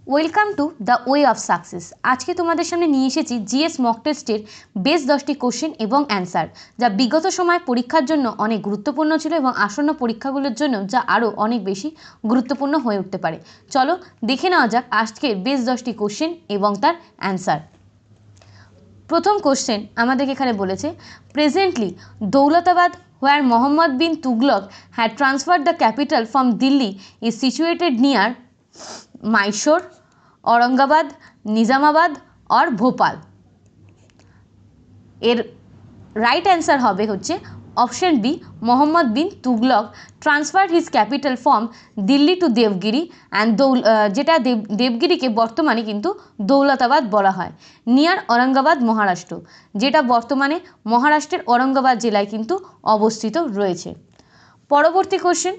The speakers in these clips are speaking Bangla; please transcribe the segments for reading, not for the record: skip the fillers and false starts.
Welcome to the way of success. আজকে তোমাদের সামনে নিয়ে এসেছি জিএস মক টেস্টের বেশ 10টি কোশ্চেন এবং অ্যান্সার, যা বিগত সময় পরীক্ষার জন্য অনেক গুরুত্বপূর্ণ ছিল এবং আসন্ন পরীক্ষাগুলোর জন্য যা আরও অনেক বেশি গুরুত্বপূর্ণ হয়ে উঠতে পারে। চলো দেখে নেওয়া যাক আজকের বেশ 10টি কোশ্চেন এবং তার অ্যান্সার। প্রথম কোশ্চেন আমাদেরকে এখানে বলেছে, presently Daulatabad where Muhammad bin Tughlaq had transferred the capital from Delhi is situated near Mysore, Aurangabad, Nizamabad और भोपाल। এর রাইট অ্যান্সার হবে হচ্ছে option B, Mohammad bin Tughlaq transferred his capital from Delhi to Devagiri and যেটা দেবগিরিকে বর্তমানে কিন্তু দৌলতাবাদ বলা হয়, নিয়ার औरंगाबाद মহারাষ্ট্র, যেটা বর্তমানে মহারাষ্ট্রের औरंगाबाद জেলায় কিন্তু অবস্থিত রয়েছে। পরবর্তী question,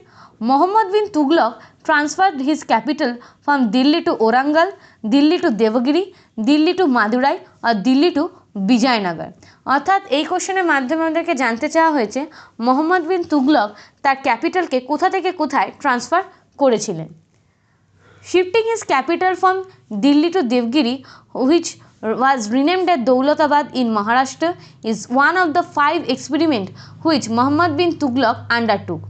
Mohammad bin Tughlaq transferred his capital from Delhi to Warangal, Delhi to Devagiri, Delhi to Madurai আর দিল্লি টু বিজয়নগর। অর্থাৎ এই কোশ্চেনের মাধ্যমে আমাদেরকে জানতে চাওয়া হয়েছে মোহাম্মদ বিন তুগলক তার ক্যাপিটালকে কোথা থেকে কোথায় ট্রান্সফার করেছিলেন। Shifting his capital from Delhi to Devagiri which was renamed as Daulatabad in Maharashtra is one of the 5 experiments which Muhammad bin Tughlaq undertook.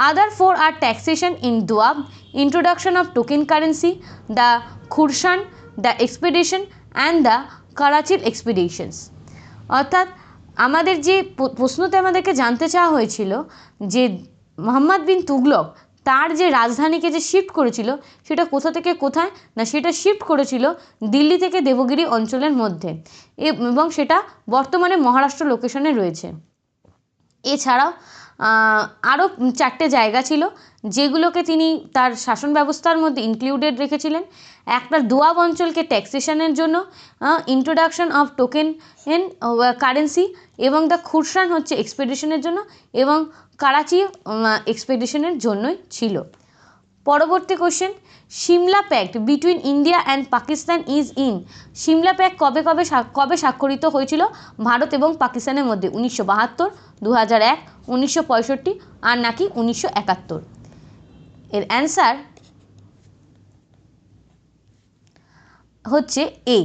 Other 4 are taxation in Doab, introduction of token currency, the Khursan, the expedition and the Karachi expeditions. অর্থাৎ আমাদের যে প্রশ্নতে আমাদেরকে জানতে চাওয়া হয়েছিল যে মোহাম্মদ বিন তুগলক তার যে রাজধানীকে যে শিফট করেছিল সেটা কোথা থেকে কোথায়, না সেটা শিফট করেছিল দিল্লি থেকে দেবগিরি অঞ্চলের মধ্যে, এবং সেটা বর্তমানে মহারাষ্ট্র লোকেশনে রয়েছে। এছাড়াও আরও 4টে জায়গা ছিল যেগুলোকে তিনি তার শাসন ব্যবস্থার মধ্যে ইনক্লুডেড রেখেছিলেন। একটা দোয়াব অঞ্চলকে ট্যাক্সেশনের জন্য, ইন্ট্রোডাকশন অফ টোকেন কারেন্সি, এবং দ্য খুরসান হচ্ছে এক্সপেডিশনের জন্য, এবং কারাচি এক্সপেডিশনের জন্যই ছিল। পরবর্তী question, Simla pact between India and Pakistan is in. Simla pact কবে স্বাক্ষরিত হয়েছিল ভারত এবং পাকিস্তানের মধ্যে? 1972, 2001, 1965 আর নাকি 1971? এর অ্যান্সার হচ্ছে এ,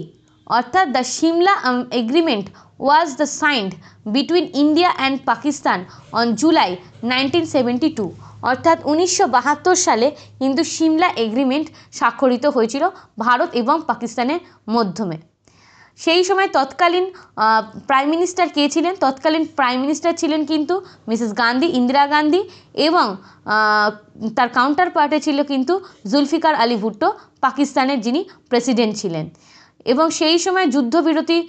অর্থাৎ the Shimla agreement was the signed between India and Pakistan on July 1972। অর্থাৎ 1972 সালে কিন্তু সিমলা এগ্রিমেন্ট স্বাক্ষরিত হয়েছিল ভারত এবং পাকিস্তানের মাধ্যমে। সেই সময় তৎকালীন প্রাইম মিনিস্টার কে ছিলেন? তৎকালীন প্রাইম মিনিস্টার ছিলেন কিন্তু মিসেস গান্ধী, ইন্দিরা গান্ধী, এবং তার কাউন্টার পার্টে ছিল কিন্তু জুলফিকার আলী ভুট্টো, পাকিস্তানের যিনি প্রেসিডেন্ট ছিলেন। এবং সেই সময় যুদ্ধবিরতির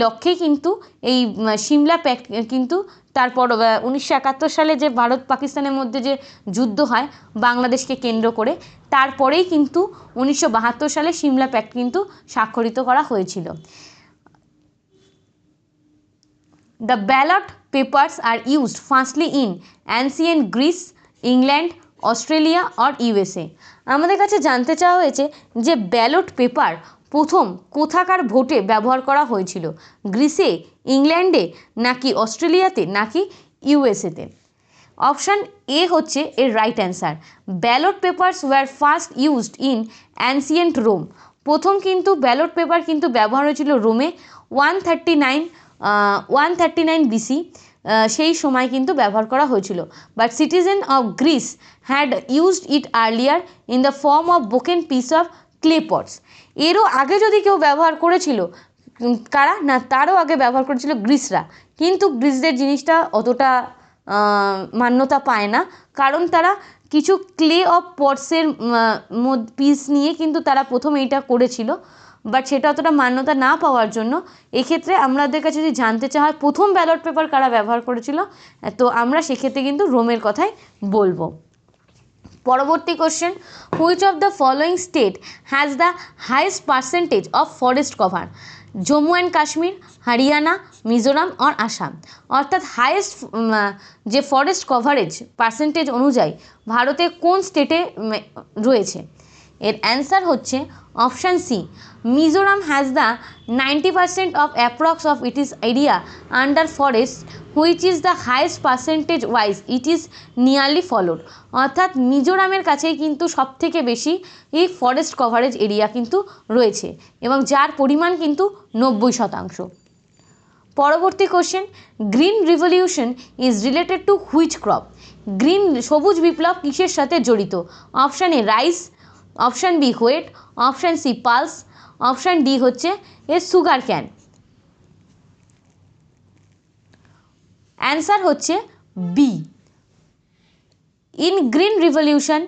লক্ষ্যেই কিন্তু এই সিমলা প্যাক্ট কিন্তু তারপর 1971 সালে যে ভারত পাকিস্তানের মধ্যে যে যুদ্ধ হয় বাংলাদেশকে কেন্দ্র করে, তারপরেই কিন্তু 1972 সালে সিমলা প্যাক্ট কিন্তু স্বাক্ষরিত করা হয়েছিল। The ballot papers are used firstly in ancient Greece, England, Australia or USA. আমাদের কাছে জানতে চাওয়া হয়েছে যে ব্যালট পেপার প্রথম কোথাকার ভোটে ব্যবহার করা হয়েছিল, গ্রিসে, ইংল্যান্ডে, নাকি অস্ট্রেলিয়াতে, নাকি ইউএসএতে? অপশান এ হচ্ছে এর right answer. Ballot papers were first used in ancient Rome. প্রথম কিন্তু ব্যালট পেপার কিন্তু ব্যবহার হয়েছিল রোমে 139 বিসি, সেই সময় কিন্তু ব্যবহার করা হয়েছিল। But citizen of Greece had used it earlier in the form of broken piece of clay pots. এরও আগে যদি কেউ ব্যবহার করেছিল, কারা না, তারও আগে ব্যবহার করেছিল গ্রিসরা, কিন্তু গ্রিসদের জিনিসটা অতটা মান্যতা পায় না, কারণ তারা কিছু ক্লে অফ পটসের পিস নিয়ে কিন্তু তারা প্রথম এইটা করেছিল, বাট সেটা অতটা মান্যতা না পাওয়ার জন্য এক্ষেত্রে আমাদের কাছে যদি জানতে চাওয়া হয় প্রথম ব্যালট পেপার কারা ব্যবহার করেছিল, তো আমরা সেক্ষেত্রে কিন্তু রোমের কথাই বলবো। পরবর্তী question, which of the following state has the highest percentage of forest cover? Jammu and Kashmir, Haryana, Mizoram আর আসাম। অর্থাৎ হাইয়েস্ট যে ফরেস্ট কভারেজ পার্সেন্টেজ অনুযায়ী ভারতে কোন স্টেটে রয়েছে? এর অ্যান্সার হচ্ছে option C, Mizoram has the 90% of approx of it is area under forest which is the highest percentage wise it is nearly followed. অর্থাৎ মিজোরামের কাছেই কিন্তু সবথেকে বেশি এই ফরেস্ট কভারেজ এরিয়া কিন্তু রয়েছে এবং যার পরিমাণ কিন্তু 90%। পরবর্তী question, green revolution is related to which crop? Green সবুজ বিপ্লব কিসের সাথে জড়িত? Option A rice, option B wheat, option C pulse, option D হচ্ছে এ সুগার ক্যান। অ্যান্সার হচ্ছে B. In green revolution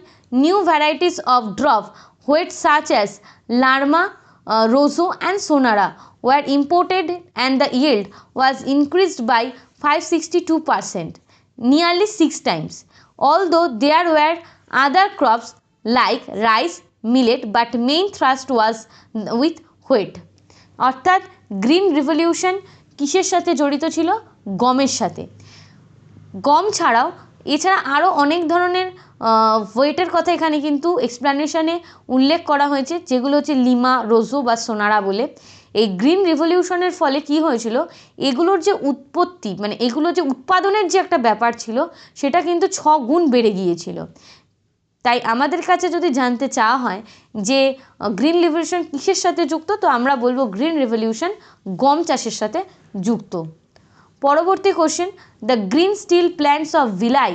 new varieties of drop wheat such as Lerma, Rojo and Sonora were imported and the yield was increased by 562%, nearly 6 times. Although there were other crops like rice, millet, but main thrust was with wheat. অর্থাৎ গ্রিন রিভলিউশন কিসের সাথে জড়িত ছিল? গমের সাথে। গম ছাড়াও এছাড়া আরও অনেক ধরনের ওয়েটের কথা এখানে কিন্তু এক্সপ্লানেশনে উল্লেখ করা হয়েছে, যেগুলো হচ্ছে লিমা, রোজো বা সোনারা বলে। এই গ্রিন রিভলিউশনের ফলে কি হয়েছিল, এগুলোর যে উৎপত্তি মানে এগুলো যে উৎপাদনের যে একটা ব্যাপার ছিল সেটা কিন্তু 6 গুণ বেড়ে গিয়েছিল। তাই আমাদের কাছে যদি জানতে চাওয়া হয় যে গ্রিন রিভলিউশন কিসের সাথে যুক্ত, তো আমরা বলবো গ্রিন রিভলিউশন গম চাষের সাথে যুক্ত। পরবর্তী question, the green steel plants of Bhilai,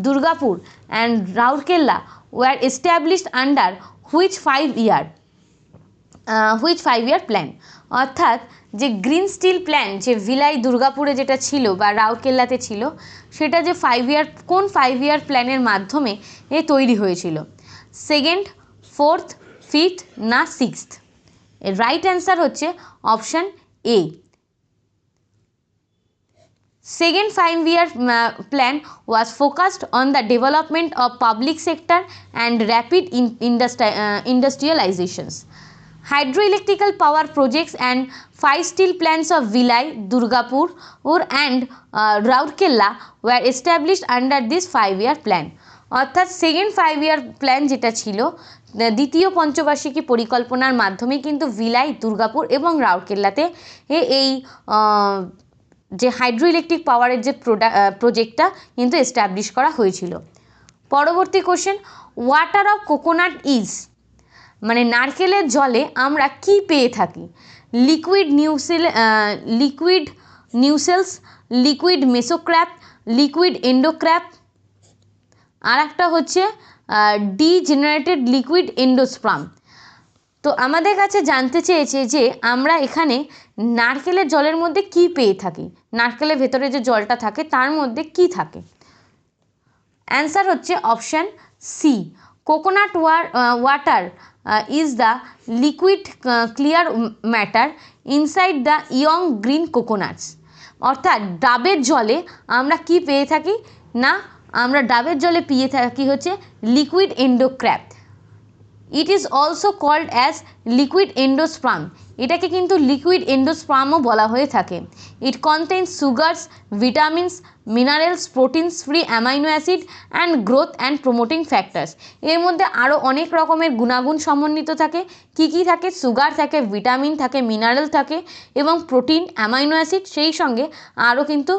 Durgapur and Rourkela were established under which 5-year plan? অর্থাৎ যে গ্রিন স্টিল প্ল্যান যে ভিলাই দুর্গাপুরে যেটা ছিল বা রাউরকেল্লাতে ছিল, সেটা যে কোন 5-year প্ল্যানের মাধ্যমে এ তৈরি হয়েছিল? 2nd, 4th, 5th না 6th? এর রাইট অ্যান্সার হচ্ছে option A. Second 5-year plan was focused on the development of public sector and rapid industrializations. Hydroelectrical power projects and 5 steel plants of Vilai, Durgapur and Rourkela were established under this 5-year plan. অর্থাৎ সেকেন্ড 5-year প্ল্যান যেটা ছিল দ্বিতীয় পঞ্চবার্ষিকী পরিকল্পনার মাধ্যমে কিন্তু ভিলাই, দুর্গাপুর এবং রাউরকেল্লাতে এই যে হাইড্রো ইলেকট্রিক পাওয়ারের যে প্রজেক্টটা কিন্তু এস্টাবলিশ করা হয়েছিল। পরবর্তী question, water of coconut is, মানে নারকেলের জলে আমরা কি পেয়ে থাকি? লিকুইড নিউসেলস, লিকুইড মেসোক্র্যাপ, লিকুইড এন্ডোক্র্যাপ, আর একটা হচ্ছে ডিজেনারেটেড লিকুইড এন্ডোস্পার্ম। তো আমাদের কাছে জানতে চেয়েছে যে আমরা এখানে নারকেলের জলের মধ্যে কি পেয়ে থাকি, নারকেলের ভেতরে যে জলটা থাকে তার মধ্যে কি থাকে? অ্যান্সার হচ্ছে option C, coconut water is the liquid clear matter inside the young green coconuts. অর্থাৎ ডাবের জলে আমরা কি পেয়ে থাকি না, আমরা ডাবের জলে পেয়ে থাকি হচ্ছে liquid endocarp. It is also called as liquid endosperm, এটাকে কিন্তু লিকুইড এন্ডোস্পার্মও বলা হয়ে থাকে। It contains sugars, vitamins, minerals, proteins, free amino acid and growth and promoting factors. এর মধ্যে আরও অনেক রকমের গুণাগুণ সমন্বিত থাকে। কি কি থাকে? সুগার থাকে, ভিটামিন থাকে, মিনারেল থাকে এবং প্রোটিন, অ্যামাইনো অ্যাসিড, সেই সঙ্গে আরও কিন্তু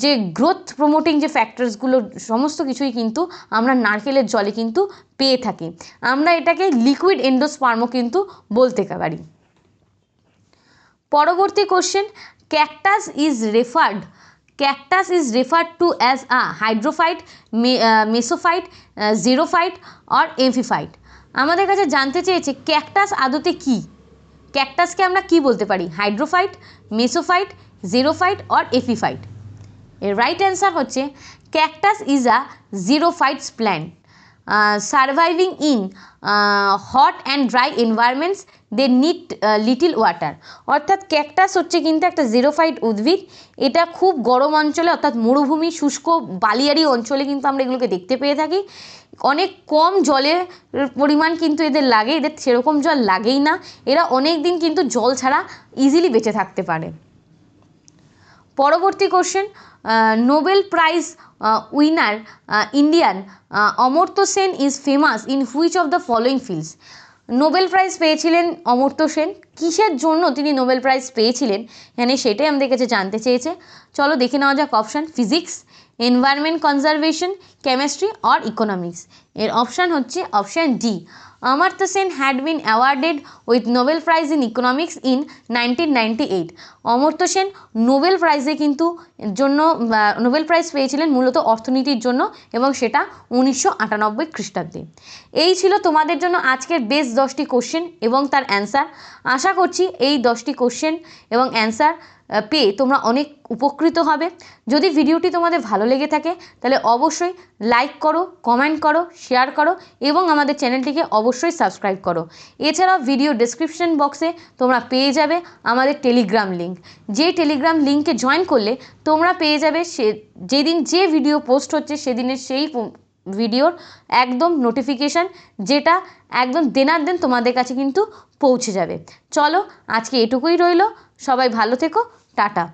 যে গ্রোথ প্রমোটিং যে ফ্যাক্টরসগুলো সমস্ত কিছুই কিন্তু আমরা নারকেলের জলে কিন্তু পেয়ে থাকি। আমরা এটাকে লিকুইড এন্ডোস্পার্মও কিন্তু বলতে পারি। পরবর্তী question, cactus is referred to as a hydrophyte, mesophyte, xerophyte or amphiphyte. আমাদের কাছে জানতে চেয়েছে ক্যাকটাস আদতে কি? ক্যাকটাসকে আমরা কি বলতে পারি? Hydrophyte, mesophyte, xerophyte or epiphyte? এর রাইট অ্যান্সার হচ্ছে cactus is a xerophytes plant surviving in hot and dry environments, they need little water. অর্থাৎ ক্যাকটাস হচ্ছে কিন্তু একটা জিরোফাইট উদ্ভিদ। এটা খুব গরম অঞ্চলে অর্থাৎ মরুভূমি, শুষ্ক, বালিয়াড়ি অঞ্চলে কিন্তু আমরা এগুলোকে দেখতে পেয়ে থাকি। অনেক কম জলের পরিমাণ কিন্তু এদের লাগে, এদের সেরকম জল লাগেই না। এরা অনেক দিন কিন্তু জল ছাড়া ইজিলি বেঁচে থাকতে পারে। পরবর্তী question, Nobel prize winner Indian Amartya Sen is famous in which of the following fields? Nobel prize পেয়েছিলেন অমর্ত্য সেন। কিসের জন্য তিনি নোবেল প্রাইজ পেয়েছিলেন এখানে সেটাই আমাদের কাছে জানতে চেয়েছে। চলো দেখে নেওয়া যাক option. Physics, environment conservation, chemistry or economics. এর অপশান হচ্ছে option D. Amartya Sen had been awarded with Nobel prize in economics in 1998। Amartya Sen Nobel প্রাইজে কিন্তু নোবেল প্রাইজ পেয়েছিলেন মূলত অর্থনীতির জন্য, এবং সেটা 1998 খ্রিস্টাব্দে। এই ছিল তোমাদের জন্য আজকের বেস্ট 10টি কোশ্চেন এবং তার অ্যান্সার। আশা করছি এই 10টি কোশ্চেন এবং অ্যান্সার পেয়ে তোমরা অনেক উপকৃত হবে। যদি ভিডিওটি তোমাদের ভালো লেগে থাকে তাহলে অবশ্যই লাইক করো, কমেন্ট করো, শেয়ার করো এবং আমাদের চ্যানেলটিকে অবশ্যই সাবস্ক্রাইব করো। এছাড়াও ভিডিও ডেসক্রিপশন বক্সে তোমরা পেয়ে যাবে আমাদের টেলিগ্রাম লিঙ্ক। যে টেলিগ্রাম লিঙ্কে জয়েন করলে তোমরা পেয়ে যাবে যেদিন যে ভিডিও পোস্ট হচ্ছে সেদিনের সেই ভিডিওর একদম নোটিফিকেশান, যেটা একদম দেনার দেন তোমাদের কাছে কিন্তু পৌঁছে যাবে। চলো আজকে এটুকুই রইলো। সবাই ভালো থেকো, টাটা।